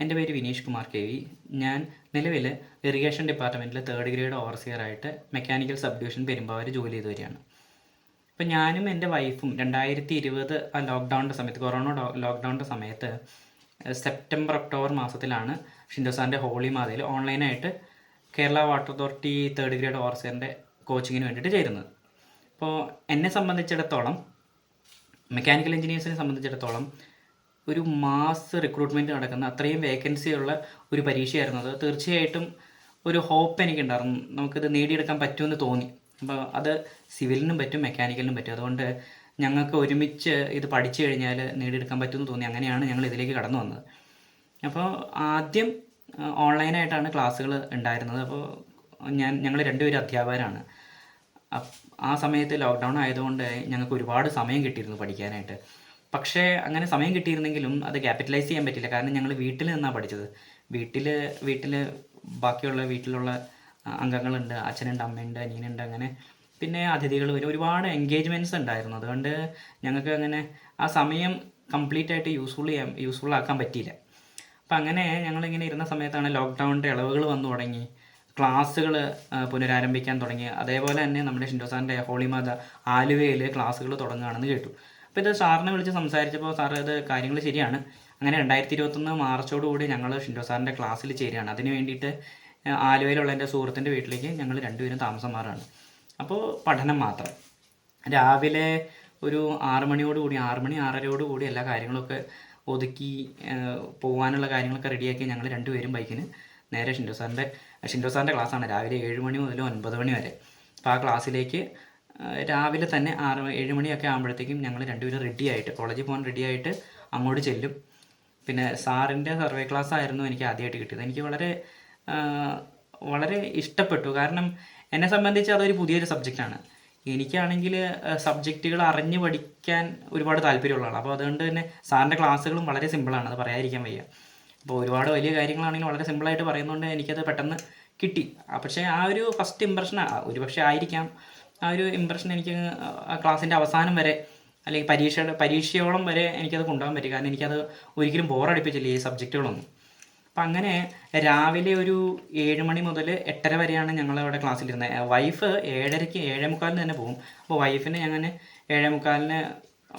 എൻ്റെ പേര് Vineesh Kumar K V. ഞാൻ നിലവിൽ ഇറിഗേഷൻ ഡിപ്പാർട്ട്മെൻറ്റിൽ 3rd ഗ്രേഡ് ഓവർസിയറായിട്ട് മെക്കാനിക്കൽ സബ് ഡിവിഷൻ പെരുമ്പാവൂർ ജോലി ചെയ്ത് വരികയാണ്. അപ്പം ഞാനും എൻ്റെ വൈഫും 2020 ലോക്ക്ഡൗണിൻ്റെ സമയത്ത്, കൊറോണ ലോക്ക്ഡൗണിൻ്റെ സമയത്ത് സെപ്റ്റംബർ ഒക്ടോബർ മാസത്തിലാണ് ഷിൻഡോ ഹോളി മാതയിൽ ഓൺലൈനായിട്ട് Kerala water authority 3rd grade ഓവർസിയറിൻ്റെ കോച്ചിങ്ങിന് വേണ്ടിയിട്ട് ചേരുന്നത്. അപ്പോൾ എന്നെ സംബന്ധിച്ചിടത്തോളം, മെക്കാനിക്കൽ എഞ്ചിനീയേഴ്സിനെ സംബന്ധിച്ചിടത്തോളം ഒരു മാസ് റിക്രൂട്ട്മെൻറ്റ് നടക്കുന്ന അത്രയും വേക്കൻസിയുള്ള ഒരു പരീക്ഷയായിരുന്നു അത്. തീർച്ചയായിട്ടും ഒരു ഹോപ്പ് എനിക്കുണ്ടായിരുന്നു, നമുക്കിത് നേടിയെടുക്കാൻ പറ്റുമെന്ന് തോന്നി. അപ്പോൾ അത് സിവിലിനും പറ്റും, മെക്കാനിക്കലിനും പറ്റും. അതുകൊണ്ട് ഞങ്ങൾക്ക് ഒരുമിച്ച് ഇത് പഠിച്ചു കഴിഞ്ഞാൽ നേടിയെടുക്കാൻ പറ്റുമെന്ന് തോന്നി. അങ്ങനെയാണ് ഞങ്ങൾ ഇതിലേക്ക് കടന്നു വന്നത്. അപ്പോൾ ആദ്യം ഓൺലൈനായിട്ടാണ് ക്ലാസ്സുകൾ ഉണ്ടായിരുന്നത്. അപ്പോൾ ഞങ്ങൾ രണ്ടുപേരും അധ്യാപകരാണ്. ആ സമയത്ത് ലോക്ക്ഡൗൺ ആയതുകൊണ്ട് ഞങ്ങൾക്ക് ഒരുപാട് സമയം കിട്ടിയിരുന്നു പഠിക്കാനായിട്ട്. പക്ഷേ അങ്ങനെ സമയം കിട്ടിയിരുന്നെങ്കിലും അത് ക്യാപിറ്റലൈസ് ചെയ്യാൻ പറ്റില്ല. കാരണം ഞങ്ങൾ വീട്ടിൽ നിന്നാണ് പഠിച്ചത്. വീട്ടിൽ ബാക്കിയുള്ള വീട്ടിലുള്ള അംഗങ്ങളുണ്ട്, അച്ഛനുണ്ട്, അമ്മയുണ്ട്, അനിയനുണ്ട്, അങ്ങനെ പിന്നെ അതിഥികൾ വരും. ഒരുപാട് എൻഗേജ്മെൻറ്റ്സ് ഉണ്ടായിരുന്നു. അതുകൊണ്ട് ഞങ്ങൾക്ക് അങ്ങനെ ആ സമയം കംപ്ലീറ്റ് ആയിട്ട് യൂസ്ഫുൾ ആക്കാൻ പറ്റിയില്ല. അപ്പം അങ്ങനെ ഞങ്ങളിങ്ങനെ ഇരുന്ന സമയത്താണ് ലോക്ക്ഡൗണിൻ്റെ ഇളവുകൾ വന്നു തുടങ്ങി, ക്ലാസ്സുകൾ പുനരാരംഭിക്കാൻ തുടങ്ങി. അതേപോലെ തന്നെ നമ്മുടെ ഷിൻഡോ ഹോളി മാത ആലുവയിൽ ക്ലാസ്സുകൾ തുടങ്ങുകയാണെന്ന് കേട്ടു. അപ്പോൾ ഇത് സാറിനെ വിളിച്ച് സംസാരിച്ചപ്പോൾ സാറ് ഇത് കാര്യങ്ങൾ ശരിയാണ്. അങ്ങനെ 2021 മാർച്ചോടുകൂടി ഞങ്ങൾ ഷിൻഡോ ക്ലാസ്സിൽ ചേരുകയാണ്. അതിന് വേണ്ടിയിട്ട് ആലുവയിലുള്ള എൻ്റെ സുഹൃത്തിൻ്റെ വീട്ടിലേക്ക് ഞങ്ങൾ രണ്ടുപേരും താമസം മാറുകയാണ്. അപ്പോൾ പഠനം മാത്രം. രാവിലെ ഒരു 6 മണിയോടുകൂടി, 6 മണി 6:30 എല്ലാ കാര്യങ്ങളൊക്കെ ഒതുക്കി പോകാനുള്ള കാര്യങ്ങളൊക്കെ റെഡിയാക്കി ഞങ്ങൾ രണ്ടുപേരും ബൈക്കിന് നേരെ ഷിൻഡോ ക്ലാസ്സാണ് രാവിലെ 7 മണി മുതൽ 9 മണി വരെ. അപ്പോൾ ആ ക്ലാസ്സിലേക്ക് രാവിലെ തന്നെ 7 മണിയൊക്കെ ആകുമ്പോഴത്തേക്കും ഞങ്ങൾ രണ്ടുപേരും റെഡിയായിട്ട്, കോളേജിൽ പോകാൻ റെഡിയായിട്ട് അങ്ങോട്ട് ചെല്ലും. പിന്നെ സാറിൻ്റെ സർവേ ക്ലാസ് ആയിരുന്നു എനിക്ക് ആദ്യമായിട്ട് കിട്ടിയത്. എനിക്ക് വളരെ ഇഷ്ടപ്പെട്ടു. കാരണം എന്നെ സംബന്ധിച്ച് അതൊരു പുതിയൊരു സബ്ജക്റ്റാണ്. എനിക്കാണെങ്കിൽ സബ്ജക്റ്റുകൾ അറിഞ്ഞ് പഠിക്കാൻ ഒരുപാട് താല്പര്യമുള്ളതാണ്. അപ്പോൾ അതുകൊണ്ട് തന്നെ സാറിൻ്റെ ക്ലാസ്സുകളും വളരെ സിമ്പിളാണ്, അത് പറയാതിരിക്കാൻ വയ്യ. അപ്പോൾ ഒരുപാട് വലിയ കാര്യങ്ങളാണെങ്കിലും വളരെ സിമ്പിളായിട്ട് പറയുന്നതുകൊണ്ട് എനിക്കത് പെട്ടെന്ന് കിട്ടി. പക്ഷേ ആ ഒരു ഫസ്റ്റ് ഇമ്പ്രഷൻ ഒരുപക്ഷെ ആയിരിക്കാം, ആ ഒരു ഇമ്പ്രഷൻ എനിക്ക് ആ ക്ലാസ്സിൻ്റെ അവസാനം വരെ, അല്ലെങ്കിൽ പരീക്ഷയോളം വരെ എനിക്കത് കൊണ്ടുപോകാൻ പറ്റി. കാരണം എനിക്കത് ഒരിക്കലും ബോറടിപ്പിച്ചില്ല ഈ സബ്ജക്റ്റുകളൊന്നും. അപ്പം അങ്ങനെ രാവിലെ ഒരു 7 മണി മുതൽ 8:30 വരെയാണ് ഞങ്ങളവിടെ ക്ലാസ്സിലിരുന്നത്. വൈഫ് 7:30 7:45 തന്നെ പോകും. അപ്പോൾ വൈഫിനെ ഞാൻ 7:45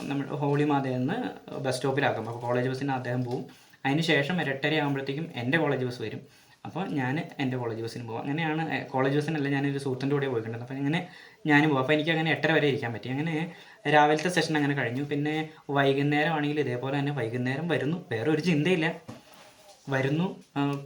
നമ്മുടെ ഹോളി മാതയിൽ നിന്ന് ബസ് സ്റ്റോപ്പിലാക്കും. അപ്പോൾ കോളേജ് ബസ്സിന് അദ്ദേഹം പോകും. അതിന് ശേഷം 8:30 ആകുമ്പോഴത്തേക്കും എൻ്റെ കോളേജ് ബസ് വരും. അപ്പോൾ ഞാൻ എൻ്റെ കോളേജ് ബസ്സിന് പോകും. അങ്ങനെയാണ്, കോളേജ് ബസ്സിനല്ല, ഞാനൊരു സുഹൃത്തിൻ്റെ കൂടെ പോയിട്ടുണ്ടായിരുന്നു. അപ്പോൾ അങ്ങനെ ഞാനും പോകും. അപ്പോൾ എനിക്ക് അങ്ങനെ 8:30 വരെ ഇരിക്കാൻ പറ്റി. അങ്ങനെ രാവിലത്തെ സെഷൻ അങ്ങനെ കഴിഞ്ഞു. പിന്നെ വൈകുന്നേരം ആണെങ്കിൽ ഇതേപോലെ തന്നെ വൈകുന്നേരം വരുന്നു, വേറെ ഒരു ചിന്തയില്ല, വരുന്നു,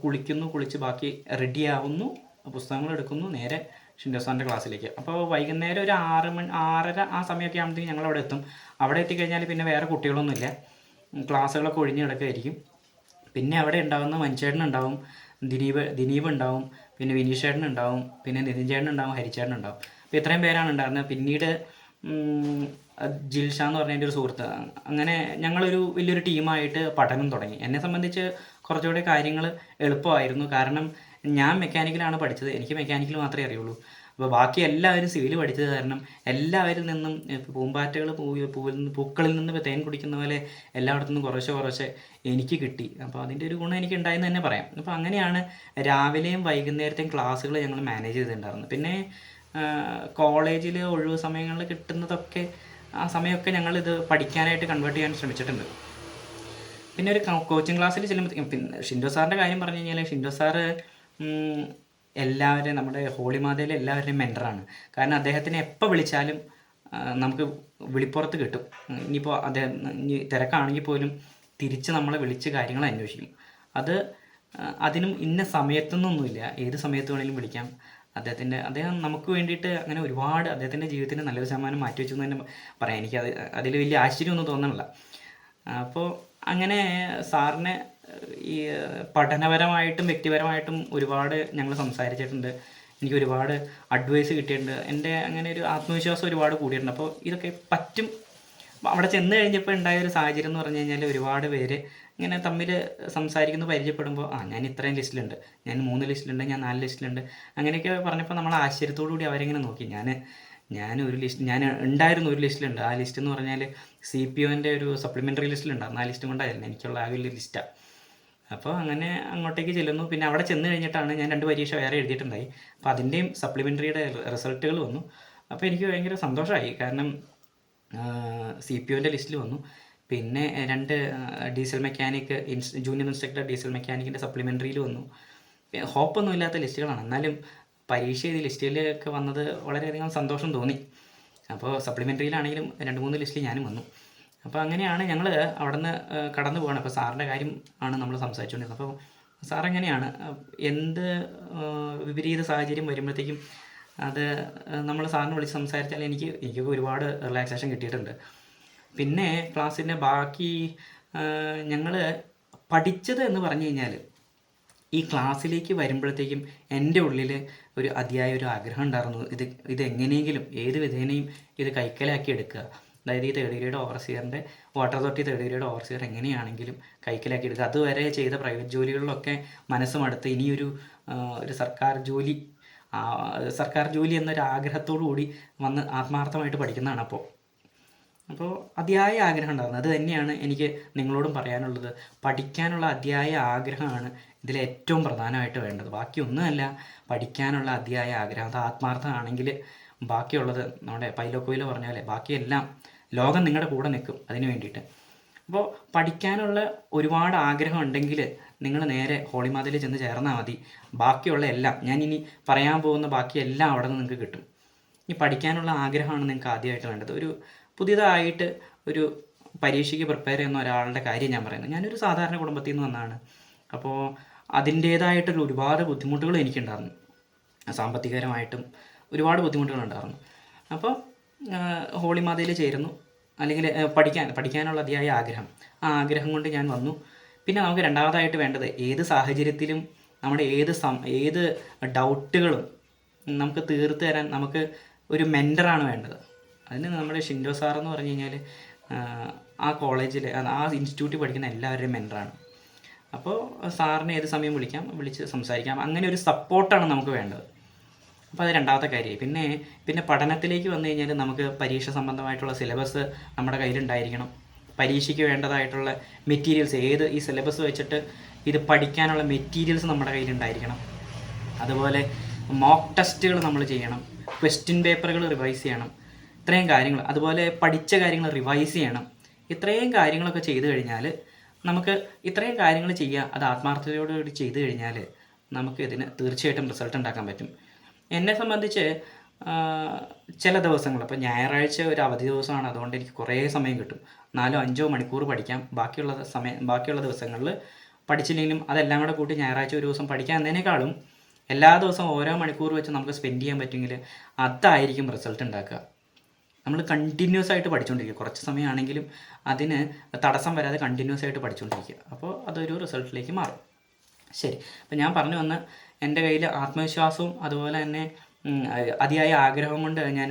കുളിച്ച് ബാക്കി റെഡിയാവുന്നു, പുസ്തകങ്ങൾ എടുക്കുന്നു, നേരെ ഷിൻഡോ ക്ലാസ്സിലേക്ക്. അപ്പോൾ വൈകുന്നേരം ഒരു 6 മണി 6:30 ആ സമയമൊക്കെ ആകുമ്പോഴത്തേക്കും ഞങ്ങൾ അവിടെ എത്തും. അവിടെ എത്തിക്കഴിഞ്ഞാൽ പിന്നെ വേറെ കുട്ടികളൊന്നുമില്ല, ക്ലാസ്സുകളൊക്കെ ഒഴിഞ്ഞ് കിടക്കുകയായിരിക്കും. പിന്നെ അവിടെ ഉണ്ടാകുന്ന മനുഷ്യേട്ടനുണ്ടാവും, ദിനീപ് ഉണ്ടാവും, പിന്നെ വിനീഷ് ചേട്ടനുണ്ടാവും, പിന്നെ നിതിൻ ചേട്ടനുണ്ടാവും, ഹരിച്ചേട്ടനുണ്ടാവും. അപ്പോൾ ഇത്രയും പേരാണ് ഉണ്ടായിരുന്നത്. പിന്നീട് ജിൽഷ എന്ന് പറഞ്ഞ എൻ്റെ ഒരു സുഹൃത്ത്. അങ്ങനെ ഞങ്ങളൊരു വലിയൊരു ടീമായിട്ട് പഠനം തുടങ്ങി. എന്നെ സംബന്ധിച്ച് കുറച്ചുകൂടെ കാര്യങ്ങൾ എളുപ്പമായിരുന്നു. കാരണം ഞാൻ മെക്കാനിക്കലാണ് പഠിച്ചത്, എനിക്ക് മെക്കാനിക്കൽ മാത്രമേ അറിയുള്ളൂ. അപ്പോൾ ബാക്കി എല്ലാവരും സിവിൽ പഠിച്ചത് കാരണം എല്ലാവരിൽ നിന്നും പൂമ്പാറ്റകൾ പൂക്കളിൽ നിന്ന് തേൻ കുടിക്കുന്ന പോലെ എല്ലായിടത്തു നിന്നും കുറേശ്ശെ എനിക്ക് കിട്ടി. അപ്പോൾ അതിൻ്റെ ഒരു ഗുണം എനിക്ക് ഉണ്ടായെന്ന് തന്നെ പറയാം. അപ്പോൾ അങ്ങനെയാണ് രാവിലെയും വൈകുന്നേരത്തെയും ക്ലാസ്സുകൾ ഞങ്ങൾ മാനേജ് ചെയ്തിട്ടുണ്ടായിരുന്നത്. പിന്നെ കോളേജിൽ ഒഴിവ് സമയങ്ങളിൽ കിട്ടുന്നതൊക്കെ, ആ സമയമൊക്കെ ഞങ്ങളിത് പഠിക്കാനായിട്ട് കൺവേർട്ട് ചെയ്യാൻ ശ്രമിച്ചിട്ടുണ്ട്. പിന്നെ ഒരു കോച്ചിങ് ക്ലാസ്സിൽ ചെല്ലുമ്പോൾ, പിന്നെ ഷിൻഡോ കാര്യം പറഞ്ഞു കഴിഞ്ഞാൽ, ഷിൻഡോ എല്ലാവരെയും, നമ്മുടെ ഹോളി മാതയിലെ എല്ലാവരുടെയും മെൻറ്ററാണ്. കാരണം അദ്ദേഹത്തിനെ എപ്പോൾ വിളിച്ചാലും നമുക്ക് വിളിപ്പുറത്ത് കിട്ടും. ഇനിയിപ്പോൾ അദ്ദേഹം ഇനി തിരക്കാണെങ്കിൽ പോലും തിരിച്ച് നമ്മളെ വിളിച്ച് കാര്യങ്ങൾ അന്വേഷിക്കും. അതിനും ഇന്ന സമയത്തൊന്നൊന്നുമില്ല, ഏത് സമയത്ത് വേണമെങ്കിലും വിളിക്കാം. അദ്ദേഹം നമുക്ക് വേണ്ടിയിട്ട് അങ്ങനെ ഒരുപാട് അദ്ദേഹത്തിൻ്റെ ജീവിതത്തിന് നല്ലൊരു ശതമാനം മാറ്റിവെച്ചു എന്ന് തന്നെ പറയാം. എനിക്ക് അതിൽ വലിയ ആശ്ചര്യമൊന്നും തോന്നണില്ല. അപ്പോൾ അങ്ങനെ സാറിനെ ഈ പഠനപരമായിട്ടും വ്യക്തിപരമായിട്ടും ഒരുപാട് ഞങ്ങൾ സംസാരിച്ചിട്ടുണ്ട്. എനിക്ക് ഒരുപാട് അഡ്വൈസ് കിട്ടിയിട്ടുണ്ട്. എൻ്റെ അങ്ങനെ ഒരു ആത്മവിശ്വാസം ഒരുപാട് കൂടിയിട്ടുണ്ട്. അപ്പോൾ ഇതൊക്കെ പറ്റും. അവിടെ ചെന്ന് കഴിഞ്ഞപ്പോൾ ഉണ്ടായ ഒരു സാഹചര്യം എന്ന് പറഞ്ഞു കഴിഞ്ഞാൽ, ഒരുപാട് പേര് ഇങ്ങനെ തമ്മിൽ സംസാരിക്കുന്നു, പരിചയപ്പെടുമ്പോൾ ഞാൻ ഇത്രയും ലിസ്റ്റിലുണ്ട്, ഞാൻ 3 ലിസ്റ്റിലുണ്ട്, ഞാൻ 4 ലിസ്റ്റിലുണ്ട്, അങ്ങനെയൊക്കെ പറഞ്ഞപ്പോൾ നമ്മൾ ആശ്ചര്യത്തോടു കൂടി അവരെങ്ങനെ നോക്കി. ഞാൻ ഉണ്ടായിരുന്നു ഒരു ലിസ്റ്റിലുണ്ട്. ആ ലിസ്റ്റ് എന്ന് പറഞ്ഞാൽ CPOൻ്റെ ഒരു സപ്ലിമെൻ്ററി ലിസ്റ്റിലുണ്ടായിരുന്നു. ആ ലിസ്റ്റ് കൊണ്ടായിരുന്നു എനിക്കുള്ള ആകെ ഒരു ലിസ്റ്റാണ്. അപ്പോൾ അങ്ങനെ അങ്ങോട്ടേക്ക് ചെല്ലുന്നു. പിന്നെ അവിടെ ചെന്ന് കഴിഞ്ഞിട്ടാണ് ഞാൻ 2 പരീക്ഷ വേറെ എഴുതിയിട്ടുണ്ടായി. അപ്പോൾ അതിൻ്റെയും സപ്ലിമെൻ്ററിയുടെ റിസൾട്ടുകൾ വന്നു. അപ്പോൾ എനിക്ക് ഭയങ്കര സന്തോഷമായി. കാരണം CPOൻ്റെ ലിസ്റ്റിൽ വന്നു. പിന്നെ 2 diesel mechanic junior instructor diesel മെക്കാനിക്കിൻ്റെ സപ്ലിമെൻ്ററിയിൽ വന്നു. ഹോപ്പൊന്നും ഇല്ലാത്ത ലിസ്റ്റുകളാണ്, എന്നാലും പരീക്ഷ എഴുതി ലിസ്റ്റിലൊക്കെ വന്നത് വളരെയധികം സന്തോഷം തോന്നി. അപ്പോൾ സപ്ലിമെൻ്ററിയിലാണെങ്കിലും 2-3 ലിസ്റ്റിൽ ഞാനും വന്നു. അപ്പോൾ അങ്ങനെയാണ് ഞങ്ങൾ അവിടെ നിന്ന് കടന്നു പോകണം. അപ്പോൾ സാറിൻ്റെ കാര്യം ആണ് നമ്മൾ സംസാരിച്ചുകൊണ്ടിരുന്നത്. അപ്പോൾ സാർ എങ്ങനെയാണ് എന്ത് വിപരീത സാഹചര്യം വരുമ്പോഴത്തേക്കും അത് നമ്മൾ സാറിനെ വിളിച്ച് സംസാരിച്ചാൽ എനിക്ക് ഒരുപാട് റിലാക്സേഷൻ കിട്ടിയിട്ടുണ്ട്. പിന്നെ ക്ലാസ്സിൻ്റെ ബാക്കി ഞങ്ങൾ പഠിച്ചത് എന്ന് പറഞ്ഞു കഴിഞ്ഞാൽ ഈ ക്ലാസ്സിലേക്ക് വരുമ്പോഴത്തേക്കും എൻ്റെ ഉള്ളിൽ അതിയായ ഒരു ആഗ്രഹം ഉണ്ടായിരുന്നു. ഇതെങ്ങനെയെങ്കിലും ഏത് വിധേനയും ഇത് കൈക്കലാക്കി എടുക്കുക. അതായത് ഈ 3rd ഗ്രേഡ് ഓവർസിയറിൻ്റെ water authority 3rd grade overseer എങ്ങനെയാണെങ്കിലും കൈക്കലാക്കി എടുക്കുക. അതുവരെ ചെയ്ത പ്രൈവറ്റ് ജോലികളിലൊക്കെ മനസ്സ് മടുത്ത് ഇനിയൊരു സർക്കാർ ജോലി എന്നൊരു ആഗ്രഹത്തോടു കൂടി വന്ന് ആത്മാർത്ഥമായിട്ട് പഠിക്കുന്നതാണ്. അപ്പോൾ അതിയായ ആഗ്രഹം ഉണ്ടായിരുന്നു. അത് തന്നെയാണ് എനിക്ക് നിങ്ങളോടും പറയാനുള്ളത്. പഠിക്കാനുള്ള അതിയായ ആഗ്രഹമാണ് ഇതിലേറ്റവും പ്രധാനമായിട്ട് വേണ്ടത്. ബാക്കിയൊന്നുമല്ല, പഠിക്കാനുള്ള അതിയായ ആഗ്രഹം. അത് ആത്മാർത്ഥമാണെങ്കിൽ ബാക്കിയുള്ളത് നമ്മുടെ പൈലോ കൊയ്ലോ പറഞ്ഞ പോലെ ബാക്കിയെല്ലാം ലോകം നിങ്ങളുടെ കൂടെ നിൽക്കും അതിന് വേണ്ടിയിട്ട്. അപ്പോൾ പഠിക്കാനുള്ള ഒരുപാട് ആഗ്രഹം ഉണ്ടെങ്കിൽ നിങ്ങൾ നേരെ ഹോളിമാതയിൽ ചെന്ന് ചേർന്നാൽ മതി. ബാക്കിയുള്ള എല്ലാം ഞാനിനി പറയാൻ പോകുന്ന ബാക്കിയെല്ലാം അവിടെ നിന്ന് നിങ്ങൾക്ക് കിട്ടും. ഈ പഠിക്കാനുള്ള ആഗ്രഹമാണ് നിങ്ങൾക്ക് ആദ്യമായിട്ട് വേണ്ടത്. പുതിയതായിട്ട് ഒരു പരീക്ഷയ്ക്ക് പ്രിപ്പയർ ചെയ്യുന്ന ഒരാളുടെ കാര്യം ഞാൻ പറയുന്നത്. ഞാനൊരു സാധാരണ കുടുംബത്തിൽ നിന്ന് വന്നതാണ്. അപ്പോൾ അതിൻ്റേതായിട്ടുള്ള ഒരുപാട് ബുദ്ധിമുട്ടുകൾ എനിക്കുണ്ടായിരുന്നു. സാമ്പത്തികപരമായിട്ടും ഒരുപാട് ബുദ്ധിമുട്ടുകളുണ്ടായിരുന്നു. അപ്പോൾ ഹോളിമാതയിൽ ചേരുന്നു, അല്ലെങ്കിൽ പഠിക്കാനുള്ള അതിയായ ആഗ്രഹം, ആ ആഗ്രഹം കൊണ്ട് ഞാൻ വന്നു. പിന്നെ നമുക്ക് രണ്ടാമതായിട്ട് വേണ്ടത് ഏത് സാഹചര്യത്തിലും നമ്മുടെ ഏത് ഡൗട്ടുകളും നമുക്ക് തീർത്ത് തരാൻ നമുക്ക് ഒരു മെൻറ്ററാണ് വേണ്ടത്. അതിന് നമ്മുടെ ഷിൻഡോ സാറെന്ന് പറഞ്ഞു കഴിഞ്ഞാൽ ആ കോളേജിൽ ആ ഇൻസ്റ്റിറ്റ്യൂട്ടിൽ പഠിക്കുന്ന എല്ലാവരുടെയും മെൻറ്ററാണ്. അപ്പോൾ സാറിനെ ഏത് സമയം വിളിച്ച് സംസാരിക്കാം. അങ്ങനെ ഒരു സപ്പോർട്ടാണ് നമുക്ക് വേണ്ടത്. അപ്പോൾ അത് രണ്ടാമത്തെ കാര്യമായി. പിന്നെ പഠനത്തിലേക്ക് വന്നു കഴിഞ്ഞാൽ നമുക്ക് പരീക്ഷ സംബന്ധമായിട്ടുള്ള സിലബസ് നമ്മുടെ കയ്യിലുണ്ടായിരിക്കണം. പരീക്ഷയ്ക്ക് വേണ്ടതായിട്ടുള്ള മെറ്റീരിയൽസ് ഈ സിലബസ് വെച്ചിട്ട് ഇത് പഠിക്കാനുള്ള മെറ്റീരിയൽസ് നമ്മുടെ കയ്യിലുണ്ടായിരിക്കണം. അതുപോലെ മോക്ക് ടെസ്റ്റുകൾ നമ്മൾ ചെയ്യണം, ക്വസ്റ്റ്യൻ പേപ്പറുകൾ റിവൈസ് ചെയ്യണം, ഇത്രയും കാര്യങ്ങൾ. അതുപോലെ പഠിച്ച കാര്യങ്ങൾ റിവൈസ് ചെയ്യണം. ഇത്രയും കാര്യങ്ങളൊക്കെ ചെയ്തു കഴിഞ്ഞാൽ നമുക്ക് ഇത്രയും കാര്യങ്ങൾ ചെയ്യുക, അത് ആത്മാർത്ഥതയോടുകൂടി ചെയ്തു കഴിഞ്ഞാൽ നമുക്ക് ഇതിന് തീർച്ചയായിട്ടും റിസൾട്ട് ഉണ്ടാക്കാൻ പറ്റും. എന്നെ സംബന്ധിച്ച് ചില ദിവസങ്ങൾ, അപ്പോൾ ഞായറാഴ്ച ഒരു അവധി ദിവസമാണ്, അതുകൊണ്ട് എനിക്ക് കുറേ സമയം കിട്ടും. 4-5 മണിക്കൂർ പഠിക്കാം. ബാക്കിയുള്ള ദിവസങ്ങളിൽ പഠിച്ചില്ലെങ്കിലും അതെല്ലാം കൂടെ കൂട്ടി ഞായറാഴ്ച ഒരു ദിവസം പഠിക്കാൻ എന്നതിനേക്കാളും എല്ലാ ദിവസവും ഓരോ മണിക്കൂർ വെച്ച് നമുക്ക് സ്പെൻഡ് ചെയ്യാൻ പറ്റുമെങ്കിൽ അതായിരിക്കും റിസൾട്ട് ഉണ്ടാക്കുക. നമ്മൾ കണ്ടിന്യൂസ് ആയിട്ട് പഠിച്ചുകൊണ്ടിരിക്കുക. കുറച്ച് സമയമാണെങ്കിലും അതിന് തടസ്സം വരാതെ കണ്ടിന്യൂസ് ആയിട്ട് പഠിച്ചുകൊണ്ടിരിക്കുക. അപ്പോൾ അതൊരു റിസൾട്ടിലേക്ക് മാറും. ശരി, അപ്പോൾ ഞാൻ പറഞ്ഞു വന്ന് എൻ്റെ കയ്യിൽ ആത്മവിശ്വാസവും അതുപോലെ തന്നെ അതിയായ ആഗ്രഹം കൊണ്ട് ഞാൻ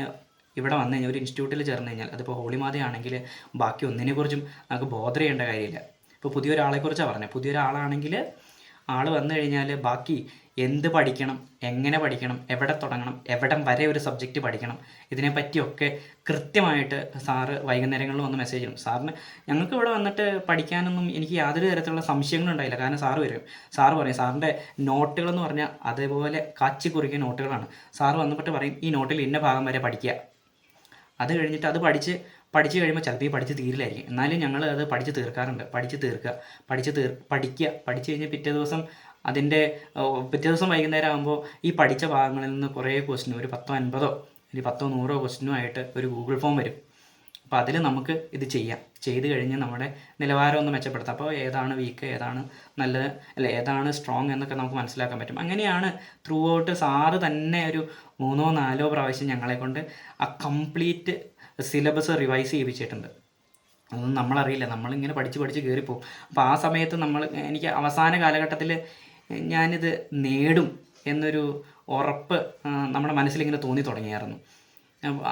ഇവിടെ വന്നു കഴിഞ്ഞാൽ ഒരു ഇൻസ്റ്റിറ്റ്യൂട്ടിൽ ചേർന്ന് കഴിഞ്ഞാൽ, അതിപ്പോൾ ഹോളിമാതയാണെങ്കിൽ ബാക്കി ഒന്നിനെക്കുറിച്ചും നമുക്ക് ബോധർ ചെയ്യേണ്ട കാര്യമില്ല. ഇപ്പോൾ പുതിയൊരാളെക്കുറിച്ചാണ് പറഞ്ഞത്. പുതിയൊരാളാണെങ്കിൽ ആൾ വന്നു കഴിഞ്ഞാൽ ബാക്കി എന്ത് പഠിക്കണം, എങ്ങനെ പഠിക്കണം, എവിടെ തുടങ്ങണം, എവിടം വരെ ഒരു സബ്ജക്റ്റ് പഠിക്കണം, ഇതിനെപ്പറ്റിയൊക്കെ കൃത്യമായിട്ട് സാറ് വൈകുന്നേരങ്ങളിൽ വന്ന് മെസ്സേജ് ചെയ്യും. സാറിന് ഞങ്ങൾക്ക് ഇവിടെ വന്നിട്ട് പഠിക്കാനൊന്നും എനിക്ക് യാതൊരു തരത്തിലുള്ള സംശയങ്ങളും ഉണ്ടായില്ല. കാരണം സാറ് പറയും, സാറിൻ്റെ നോട്ടുകളെന്ന് പറഞ്ഞാൽ അതേപോലെ കാച്ചി കുറിക്കിയ നോട്ടുകളാണ്. സാറ് വന്നിട്ട് പറയും ഈ നോട്ടിൽ ഇന്ന ഭാഗം വരെ പഠിക്കുക. അത് കഴിഞ്ഞിട്ട് അത് പഠിച്ച് കഴിയുമ്പോൾ ചിലപ്പോൾ ഈ പഠിച്ച് തീരില്ലായിരിക്കും. എന്നാലും ഞങ്ങൾ അത് പഠിച്ച് തീർക്കാറുണ്ട്. പഠിച്ച് കഴിഞ്ഞ് പിറ്റേ ദിവസം വൈകുന്നേരം ആകുമ്പോൾ ഈ പഠിച്ച ഭാഗങ്ങളിൽ നിന്ന് കുറേ ക്വസ്റ്റ്യനും, ഒരു 10-50 അല്ലെങ്കിൽ 100-100 ക്വസ്റ്റ്യനുമായിട്ട് ഒരു ഗൂഗിൾ ഫോം വരും. അപ്പോൾ അതിൽ നമുക്ക് ഇത് ചെയ്ത് കഴിഞ്ഞ് നമ്മുടെ നിലവാരം ഒന്ന് മെച്ചപ്പെടുത്താം. അപ്പോൾ ഏതാണ് വീക്ക്, ഏതാണ് നല്ലത്, അല്ല ഏതാണ് സ്ട്രോങ് എന്നൊക്കെ നമുക്ക് മനസ്സിലാക്കാൻ പറ്റും. അങ്ങനെയാണ് ത്രൂ ഔട്ട് സാറ് തന്നെ ഒരു 3-4 പ്രാവശ്യം ഞങ്ങളെ കൊണ്ട് ആ കംപ്ലീറ്റ് സിലബസ് റിവൈസ് ചെയ്യിപ്പിച്ചിട്ടുണ്ട്. അതൊന്നും നമ്മളറിയില്ല, നമ്മളിങ്ങനെ പഠിച്ച് കയറിപ്പോവും. അപ്പോൾ ആ സമയത്ത് എനിക്ക് അവസാന കാലഘട്ടത്തിൽ ഞാനിത് നേടും എന്നൊരു ഉറപ്പ് നമ്മുടെ മനസ്സിലിങ്ങനെ തോന്നി തുടങ്ങിയായിരുന്നു.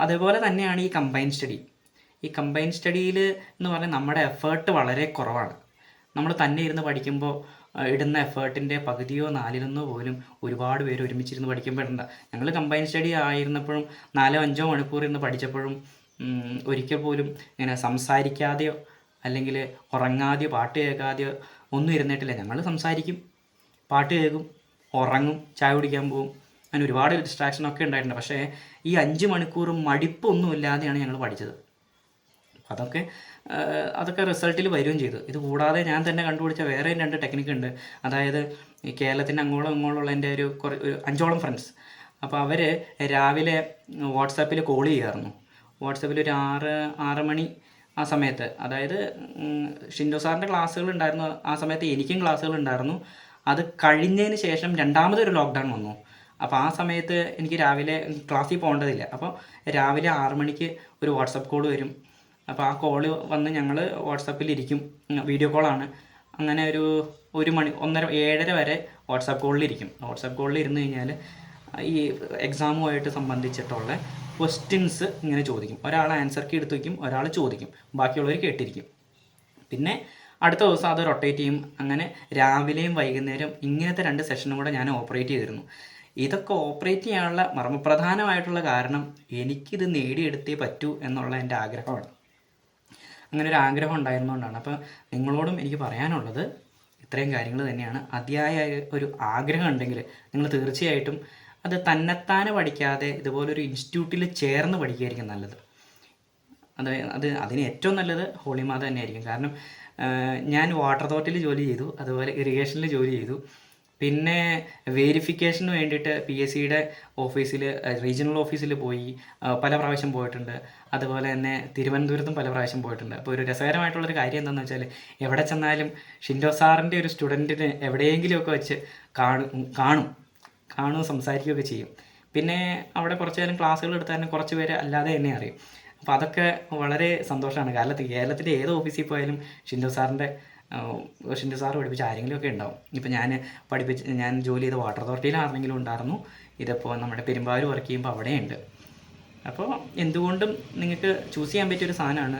അതേപോലെ തന്നെയാണ് ഈ കമ്പൈൻ സ്റ്റഡിയിൽ എന്ന് പറഞ്ഞാൽ നമ്മുടെ എഫേർട്ട് വളരെ കുറവാണ്. നമ്മൾ തന്നെ ഇരുന്ന് പഠിക്കുമ്പോൾ ഇടുന്ന എഫേർട്ടിൻ്റെ പകുതിയോ 4/1 പോലും ഒരുപാട് പേര് ഒരുമിച്ചിരുന്ന് പഠിക്കുമ്പോൾ ഇടണ്ട. ഞങ്ങൾ കമ്പൈൻ സ്റ്റഡി ആയിരുന്നപ്പോഴും 4-5 മണിക്കൂർ ഇരുന്ന് പഠിച്ചപ്പോഴും ഒരിക്കൽ പോലും ഇങ്ങനെ സംസാരിക്കാതെയോ അല്ലെങ്കിൽ ഉറങ്ങാതെയോ പാട്ട് കേൾക്കാതെയോ ഒന്നും ഇരുന്നിട്ടില്ല. ഞങ്ങൾ സംസാരിക്കും, പാട്ട് കേൾക്കും, ഉറങ്ങും, ചായ കുടിക്കാൻ പോകും. അങ്ങനെ ഒരുപാട് ഡിസ്ട്രാക്ഷനൊക്കെ ഉണ്ടായിട്ടുണ്ട്. പക്ഷേ ഈ 5 മണിക്കൂർ മടിപ്പൊന്നുമില്ലാതെയാണ് ഞങ്ങൾ പഠിച്ചത്. അതൊക്കെ റിസൾട്ടിൽ വരികയും ചെയ്തു. ഇത് കൂടാതെ ഞാൻ തന്നെ കണ്ടുപിടിച്ച വേറെയും 2 ടെക്നിക്ക് ഉണ്ട്. അതായത് ഈ കേരളത്തിൻ്റെ അങ്ങോളം ഇങ്ങോളമുള്ള എൻ്റെ ഒരു 5ഓളം ഫ്രണ്ട്സ്. അപ്പോൾ അവർ രാവിലെ വാട്സാപ്പിൽ കോൾ ചെയ്യായിരുന്നു. വാട്സാപ്പിൽ ഒരു 6 മണി ആ സമയത്ത്, അതായത് ഷിൻഡോ സാറിൻ്റെ ക്ലാസ്സുകളുണ്ടായിരുന്നു ആ സമയത്ത്, എനിക്കും ക്ലാസ്സുകളുണ്ടായിരുന്നു. അത് കഴിഞ്ഞതിന് ശേഷം രണ്ടാമതൊരു ലോക്ക്ഡൗൺ വന്നു. അപ്പോൾ ആ സമയത്ത് എനിക്ക് രാവിലെ ക്ലാസ്സിൽ പോകേണ്ടതില്ല. അപ്പോൾ രാവിലെ 6 മണിക്ക് ഒരു വാട്സപ്പ് കോൾ വരും. അപ്പോൾ ആ കോള് വന്ന് ഞങ്ങൾ വാട്സാപ്പിലിരിക്കും, വീഡിയോ കോളാണ്. അങ്ങനെ ഒരു 1 മണി 7:30 വരെ വാട്സാപ്പ് കോളിലിരിക്കും. വാട്സാപ്പ് കോളിൽ ഇരുന്ന് കഴിഞ്ഞാൽ ഈ എക്സാമുമായിട്ട് സംബന്ധിച്ചിട്ടുള്ള ക്വസ്റ്റ്യൻസ് ഇങ്ങനെ ചോദിക്കും. ഒരാൾ ആൻസർ കീ എടുത്ത് വയ്ക്കും, ഒരാൾ ചോദിക്കും, ബാക്കിയുള്ളവർ കേട്ടിരിക്കും. പിന്നെ അടുത്ത ദിവസം അത് റൊട്ടേറ്റ് ചെയ്യും. അങ്ങനെ രാവിലെയും വൈകുന്നേരം ഇങ്ങനത്തെ 2 സെഷനും കൂടെ ഞാൻ ഓപ്പറേറ്റ് ചെയ്തിരുന്നു. ഇതൊക്കെ ഓപ്പറേറ്റ് ചെയ്യാനുള്ള മർമ്മപ്രധാനമായിട്ടുള്ള കാരണം എനിക്കിത് നേടിയെടുത്തേ പറ്റൂ എന്നുള്ള എൻ്റെ ആഗ്രഹമാണ്. അങ്ങനെ ഒരു ആഗ്രഹം ഉണ്ടായിരുന്നുകൊണ്ടാണ്. അപ്പോൾ നിങ്ങളോടും എനിക്ക് പറയാനുള്ളത് ഇത്രയും കാര്യങ്ങൾ തന്നെയാണ്. അതിയായ ഒരു ആഗ്രഹം ഉണ്ടെങ്കിൽ നിങ്ങൾ തീർച്ചയായിട്ടും അത് തന്നെത്താനെ പഠിക്കാതെ ഇതുപോലൊരു ഇൻസ്റ്റിറ്റ്യൂട്ടിൽ ചേർന്ന് പഠിക്കുകയായിരിക്കും നല്ലത്. അതിന് ഏറ്റവും നല്ലത് ഹോളിമാത തന്നെയായിരിക്കും. കാരണം ഞാൻ വാട്ടർ അതോറിറ്റിയിൽ ജോലി ചെയ്തു, അതുപോലെ ഇറിഗേഷനിൽ ജോലി ചെയ്തു. പിന്നെ വെരിഫിക്കേഷന് വേണ്ടിയിട്ട് PSCയുടെ ഓഫീസിൽ, റീജിയണൽ ഓഫീസിൽ പോയി പല പ്രാവശ്യം പോയിട്ടുണ്ട്. അതുപോലെ തന്നെ തിരുവനന്തപുരത്തും പല പ്രാവശ്യം പോയിട്ടുണ്ട്. അപ്പോൾ ഒരു രസകരമായിട്ടുള്ളൊരു കാര്യം എന്താണെന്ന് വെച്ചാൽ, എവിടെ ചെന്നാലും ഷിൻഡോ സാറിൻ്റെ ഒരു സ്റ്റുഡൻറ്റിന് എവിടെയെങ്കിലുമൊക്കെ വെച്ച് കാണും, സംസാരിക്കുകയൊക്കെ ചെയ്യും. പിന്നെ അവിടെ കുറച്ച് നേരം ക്ലാസ്സുകൾ എടുത്താലും കുറച്ച് പേര് അല്ലാതെ എന്നെ അറിയും. അപ്പോൾ അതൊക്കെ വളരെ സന്തോഷമാണ്. കേരളത്തിൻ്റെ ഏത് ഓഫീസിൽ പോയാലും ഷിൻഡോ സാറ് പഠിപ്പിച്ച ആരെങ്കിലുമൊക്കെ ഉണ്ടാവും. ഇപ്പോൾ ഞാൻ ജോലി ചെയ്ത വാട്ടർ അതോറിറ്റിയിലാണെങ്കിലും ഉണ്ടായിരുന്നു. ഇതിപ്പോൾ നമ്മുടെ പെരുമ്പാവൂർ വർക്ക് ചെയ്യുമ്പോൾ അവിടെയുണ്ട്. അപ്പോൾ എന്തുകൊണ്ടും നിങ്ങൾക്ക് ചൂസ് ചെയ്യാൻ പറ്റിയൊരു സാധനമാണ്,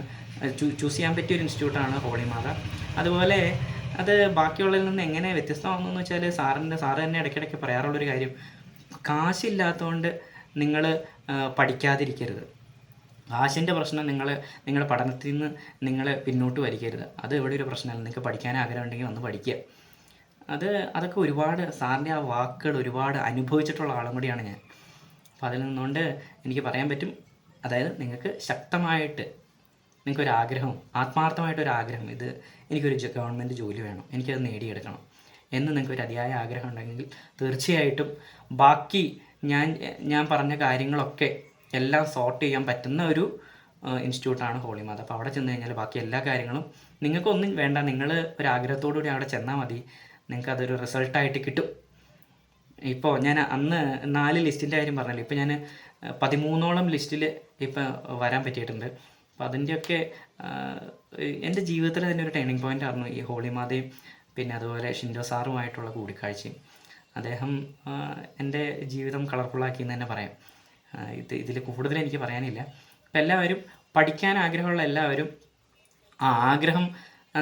ചൂസ് ചെയ്യാൻ പറ്റിയൊരു ഇൻസ്റ്റിറ്റ്യൂട്ടാണ് ഹോളിമാത. അതുപോലെ അത് ബാക്കിയുള്ളതിൽ നിന്ന് എങ്ങനെ വ്യത്യസ്തമാണെന്ന് വെച്ചാൽ, സാറ് തന്നെ ഇടയ്ക്കിടയ്ക്ക് പറയാറുള്ളൊരു കാര്യം, കാശില്ലാത്തതുകൊണ്ട് നിങ്ങൾ പഠിക്കാതിരിക്കരുത്. കാശിൻ്റെ പ്രശ്നം നിങ്ങളുടെ പഠനത്തിൽ നിന്ന് നിങ്ങൾ പിന്നോട്ട് വലിക്കരുത്. അത് ഇവിടെ ഒരു പ്രശ്നമല്ല. നിങ്ങൾക്ക് പഠിക്കാൻ ആഗ്രഹം ഉണ്ടെങ്കിൽ വന്ന് പഠിക്കുക. അതൊക്കെ ഒരുപാട് സാറിൻ്റെ ആ വാക്കുകൾ ഒരുപാട് അനുഭവിച്ചിട്ടുള്ള ആളും കൂടിയാണ് ഞാൻ. അപ്പോൾ അതിൽ നിന്നുകൊണ്ട് എനിക്ക് പറയാൻ പറ്റും, അതായത് നിങ്ങൾക്ക് ശക്തമായിട്ട് നിങ്ങൾക്കൊരാഗ്രഹം, ആത്മാർത്ഥമായിട്ടൊരാഗ്രഹം, എനിക്കൊരു ഗവൺമെൻറ് ജോലി വേണം, എനിക്കത് നേടിയെടുക്കണം എന്ന് നിങ്ങൾക്കൊരു അതിയായ ആഗ്രഹം ഉണ്ടെങ്കിൽ തീർച്ചയായിട്ടും ബാക്കി ഞാൻ പറഞ്ഞ കാര്യങ്ങളൊക്കെ എല്ലാം സോർട്ട് ചെയ്യാൻ പറ്റുന്ന ഒരു ഇൻസ്റ്റിറ്റ്യൂട്ടാണ് ഹോളിമാത. അപ്പോൾ അവിടെ ചെന്ന് കഴിഞ്ഞാൽ ബാക്കി എല്ലാ കാര്യങ്ങളും നിങ്ങൾക്കൊന്നും വേണ്ട, നിങ്ങൾ ഒരാഗ്രഹത്തോടു കൂടി അവിടെ ചെന്നാൽ മതി, നിങ്ങൾക്കതൊരു റിസൾട്ടായിട്ട് കിട്ടും. ഇപ്പോൾ ഞാൻ അന്ന് 4 ലിസ്റ്റിൻ്റെ കാര്യം പറഞ്ഞല്ലോ, ഇപ്പോൾ ഞാൻ 13ഓളം ലിസ്റ്റിൽ ഇപ്പോൾ വരാൻ പറ്റിയിട്ടുണ്ട്. അപ്പോൾ അതിൻ്റെയൊക്കെ എൻ്റെ ജീവിതത്തിൽ തന്നെ ഒരു ടേണിംഗ് പോയിൻ്റ് ആയിരുന്നു ഈ ഹോളിമാതയും പിന്നെ അതുപോലെ ഷിൻഡോ സാറുമായിട്ടുള്ള കൂടിക്കാഴ്ചയും. അദ്ദേഹം എൻ്റെ ജീവിതം കളർഫുള്ളാക്കിയെന്ന് തന്നെ പറയാം. ഇതിൽ കൂടുതൽ എനിക്ക് പറയാനില്ല. അപ്പോൾ എല്ലാവരും പഠിക്കാൻ ആഗ്രഹമുള്ള എല്ലാവരും ആ ആഗ്രഹം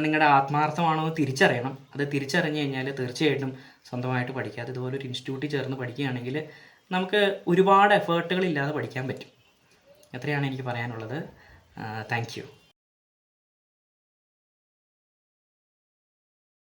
നിങ്ങളുടെ ആത്മാർത്ഥമാണോ എന്ന് തിരിച്ചറിയണം. അത് തിരിച്ചറിഞ്ഞ് കഴിഞ്ഞാൽ തീർച്ചയായിട്ടും സ്വന്തമായിട്ട് പഠിക്കുക. ഇതുപോലൊരു ഇൻസ്റ്റിറ്റ്യൂട്ടിൽ ചേർന്ന് പഠിക്കുകയാണെങ്കിൽ നമുക്ക് ഒരുപാട് എഫേർട്ടുകളില്ലാതെ പഠിക്കാൻ പറ്റും. എത്രയാണ് എനിക്ക് പറയാനുള്ളത്. Thank you.